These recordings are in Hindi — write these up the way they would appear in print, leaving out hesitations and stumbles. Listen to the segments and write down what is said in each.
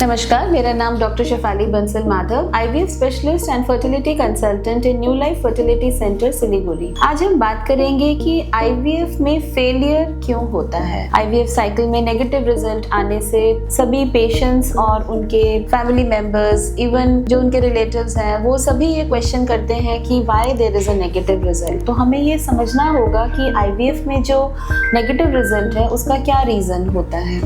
नमस्कार, मेरा नाम doctor Shefali Bansal Madhav, IVF specialist and fertility consultant in New Life Fertility Centre Siliguri. आज हम बात करेंगे कि आईवीएफ में फेलियर क्यों होता है। आईवीएफ साइकिल में नेगेटिव रिजल्ट आने से सभी पेशेंट्स और उनके फैमिली मेंबर्स, इवन जो उनके रिलेटिव्स हैं, वो सभी ये क्वेश्चन करते हैं कि why there is a negative result. तो हमें ये समझना होगा कि आईवीएफ में जो नेगेटिव रिजल्ट है उसका क्या रीजन होता है।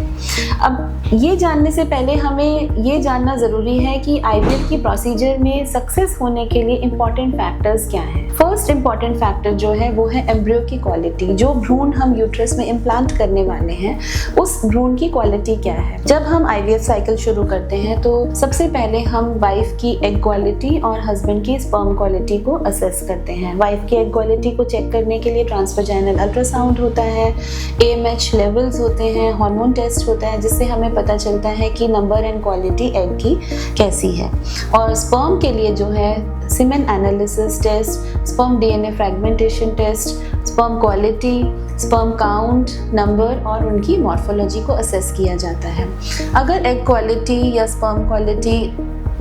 अब ये जानने से पहले हमें ये जानना ज़रूरी है कि आईवीएफ की प्रोसीजर में सक्सेस होने के लिए इम्पॉर्टेंट फैक्टर्स क्या हैं। फर्स्ट इम्पॉर्टेंट फैक्टर जो है वो है एम्ब्रियो की क्वालिटी। जो भ्रूण हम यूट्रस में इम्प्लांट करने वाले हैं उस भ्रूण की क्वालिटी क्या है। जब हम आईवीएफ साइकिल शुरू करते हैं तो सबसे पहले हम वाइफ की एग क्वालिटी और हस्बैंड की स्पर्म क्वालिटी को असेस करते हैं। वाइफ की एग क्वालिटी को चेक करने के लिए ट्रांसवैजाइनल अल्ट्रासाउंड होता है, AMH लेवल्स होते हैं, हार्मोन टेस्ट होता है, जिससे हमें पता चलता है कि नंबर एंड क्वालिटी एग की कैसी है। और स्पर्म के लिए जो है semen analysis test, sperm DNA fragmentation test, sperm quality, sperm count, number और उनकी मॉर्फोलॉजी को असेस किया जाता है। अगर एग क्वालिटी या स्पर्म क्वालिटी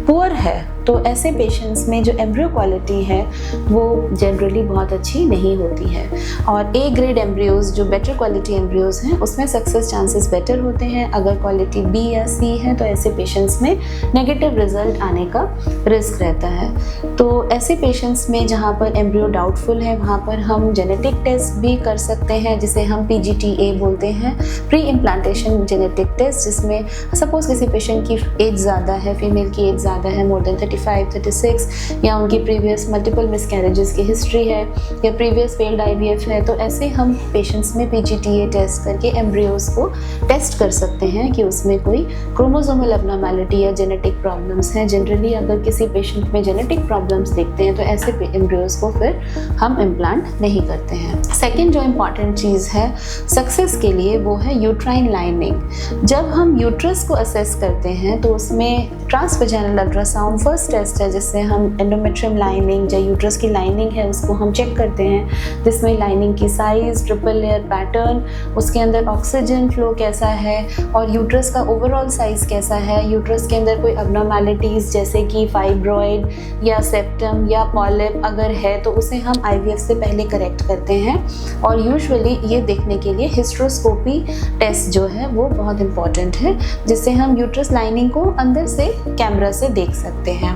पुअर है तो ऐसे पेशेंट्स में जो एम्ब्रियो क्वालिटी है वो जनरली बहुत अच्छी नहीं होती है। और A ग्रेड एम्ब्रियोज जो बेटर क्वालिटी एम्ब्रियोज हैं उसमें सक्सेस चांसेस बेटर होते हैं। अगर क्वालिटी B या C है तो ऐसे पेशेंट्स में नेगेटिव रिजल्ट आने का रिस्क रहता है। तो ऐसे पेशेंट्स में जहाँ पर एम्ब्रियो डाउटफुल है वहाँ पर हम जेनेटिक टेस्ट भी कर सकते हैं, जिसे हम PGTA बोलते हैं, प्री इम्प्लांटेशन जेनेटिक टेस्ट, जिसमें सपोज किसी पेशेंट की एज ज़्यादा है, फीमेल की एज ज़्यादा है, मोर देन 35, 36, या उनकी प्रीवियस मल्टीपल मिसकैरेजेस की हिस्ट्री है या प्रीवियस फेल्ड IVF है, तो ऐसे हम पेशेंट्स में PGTA टेस्ट करके एम्ब्रियोज को टेस्ट कर सकते हैं कि उसमें कोई क्रोमोसोमल एब्नॉर्मैलिटी या जेनेटिक प्रॉब्लम्स हैं। जनरली अगर किसी पेशेंट में जेनेटिक प्रॉब्लम्स देखते हैं तो ऐसे एम्ब्रियोज को फिर हम इम्प्लांट नहीं करते हैं। सेकेंड जो इम्पॉर्टेंट चीज़ है सक्सेस के लिए वो है यूट्राइन लाइनिंग। जब हम यूट्रस को असेस करते हैं तो उसमें ट्रांसवैजाइनल अल्ट्रासाउंड फर्स्ट टेस्ट है, जिससे हम एंडोमेट्रियम लाइनिंग या यूट्रस की लाइनिंग है उसको हम चेक करते हैं, जिसमें लाइनिंग की साइज, ट्रिपल लेयर पैटर्न, उसके अंदर ऑक्सीजन फ्लो कैसा है और यूट्रस का ओवरऑल साइज कैसा है। यूट्रस के अंदर कोई अबनॉर्मैलिटीज़ जैसे कि फाइब्रॉइड या सेप्टम या पॉलिप अगर है तो उसे हम IVF से पहले करेक्ट करते हैं। और यूजुअली ये देखने के लिए हिस्ट्रोस्कोपी टेस्ट जो है वो बहुत इंपॉर्टेंट है, जिससे हम यूट्रस लाइनिंग को अंदर से कैमरा से देख सकते हैं।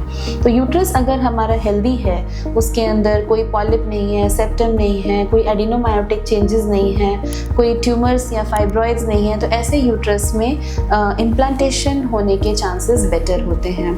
तो यूट्रस अगर हमारा हेल्दी है, उसके अंदर कोई पॉलिप नहीं है, सेप्टम नहीं है, कोई एडिनोमायोटिक चेंजेस नहीं है, कोई ट्यूमर्स या फाइब्रॉइड्स नहीं है, तो ऐसे यूट्रस में इम्प्लांटेशन होने के चांसेस बेटर होते हैं।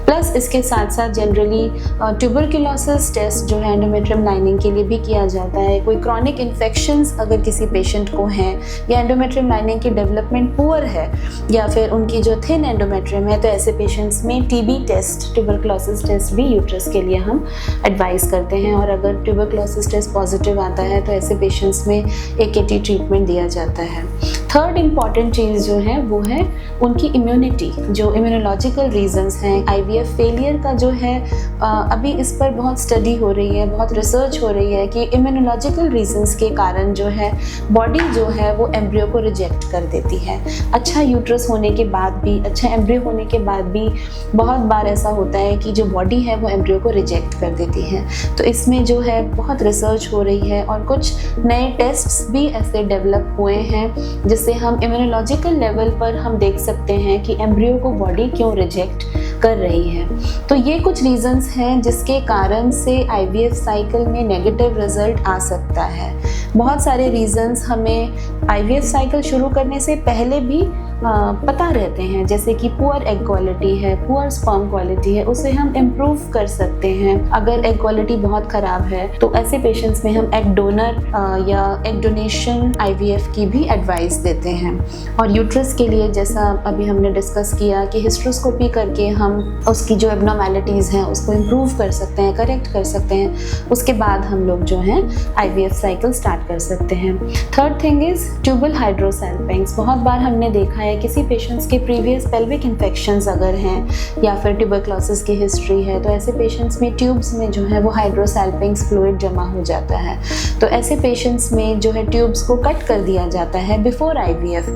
प्लस इसके साथ साथ जनरली ट्यूबरक्लोसिस टेस्ट जो है एंडोमेट्रियम लाइनिंग के लिए भी किया जाता है। कोई क्रॉनिक इन्फेक्शंस अगर किसी पेशेंट को हैं या एंडोमेट्रियम लाइनिंग की डेवलपमेंट पुअर है या फिर उनकी जो थिन एंडोमेट्रियम है, तो ऐसे पेशेंट्स में TB टेस्ट, ट्यूबरक्लोसिस टेस्ट भी यूट्रस के लिए हम एडवाइस करते हैं। और अगर ट्यूबरक्लोसिस टेस्ट पॉजिटिव आता है तो ऐसे पेशेंट्स में AKT ट्रीटमेंट दिया जाता है। थर्ड इम्पॉर्टेंट चीज़ जो है वो है उनकी इम्यूनिटी। जो इम्यूनोलॉजिकल रीजंस हैं IVF फेलियर का जो है अभी इस पर बहुत स्टडी हो रही है, बहुत रिसर्च हो रही है कि इम्यूनोलॉजिकल रीजंस के कारण जो है बॉडी जो है वो एम्ब्रियो को रिजेक्ट कर देती है। अच्छा यूट्रस होने के बाद भी, अच्छा एम्ब्रियो होने के बाद भी बहुत बार ऐसा होता है कि जो बॉडी है वो एम्ब्रियो को रिजेक्ट कर देती है। तो इसमें जो है बहुत रिसर्च हो रही है और कुछ नए टेस्ट्स भी ऐसे डेवलप हुए हैं जिससे हम इम्यूनोलॉजिकल लेवल पर हम देख सकते हैं कि एम्ब्रियो को बॉडी क्यों रिजेक्ट कर रही है। तो ये कुछ रीजंस हैं जिसके कारण से IVF साइकिल में नेगेटिव रिजल्ट आ सकता है। बहुत सारे रीजंस हमें IVF साइकिल शुरू करने से पहले भी पता रहते हैं, जैसे कि पुअर एग क्वालिटी है, पुअर स्पर्म क्वालिटी है, उसे हम इम्प्रूव कर सकते हैं। अगर एग क्वालिटी बहुत ख़राब है तो ऐसे पेशेंट्स में हम एग डोनर या एग डोनेशन IVF की भी एडवाइस देते हैं। और यूट्रस के लिए जैसा अभी हमने डिस्कस किया कि हिस्ट्रोस्कोपी करके हम उसकी जो एब्नॉर्मैलिटीज़ हैं उसको इम्प्रूव कर सकते हैं, करेक्ट कर सकते हैं। उसके बाद हम लोग जो हैं IVF साइकिल स्टार्ट कर सकते हैं। Third thing is tubal hydrosalpinx. बहुत बार हमने देखा है किसी पेशेंट्स के प्रीवियस पेल्विक इन्फेक्शंस अगर हैं या फिर ट्यूबरक्लोसिस की हिस्ट्री है, तो ऐसे पेशेंट्स में ट्यूब्स में जो है वो हाइड्रोसैल्पिंग्स फ्लूइड जमा हो जाता है। तो ऐसे पेशेंट्स में जो है ट्यूब्स को कट कर दिया जाता है बिफोर IVF,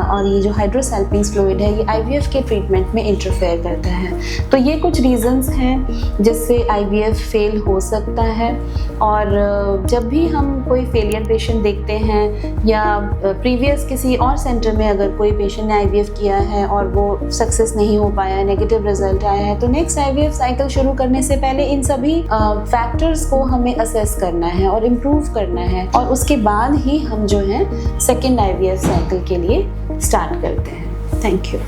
और ये जो हाइड्रोसैल्पिंग्स फ्लूइड है ये IVF के ट्रीटमेंट में इंटरफेयर करता है। तो ये कुछ रीजंस हैं जिससे IVF फेल हो सकता है। और जब भी हम कोई फेलियर पेशेंट देखते हैं या प्रीवियस किसी और सेंटर में अगर कोई पेशेंट ने IVF किया है और वो सक्सेस नहीं हो पाया, नेगेटिव रिजल्ट आया है, तो नेक्स्ट IVF साइकिल शुरू करने से पहले इन सभी फैक्टर्स को हमें असेस करना है और इम्प्रूव करना है, और उसके बाद ही हम जो है सेकेंड IVF साइकिल के लिए स्टार्ट करते हैं। Thank you.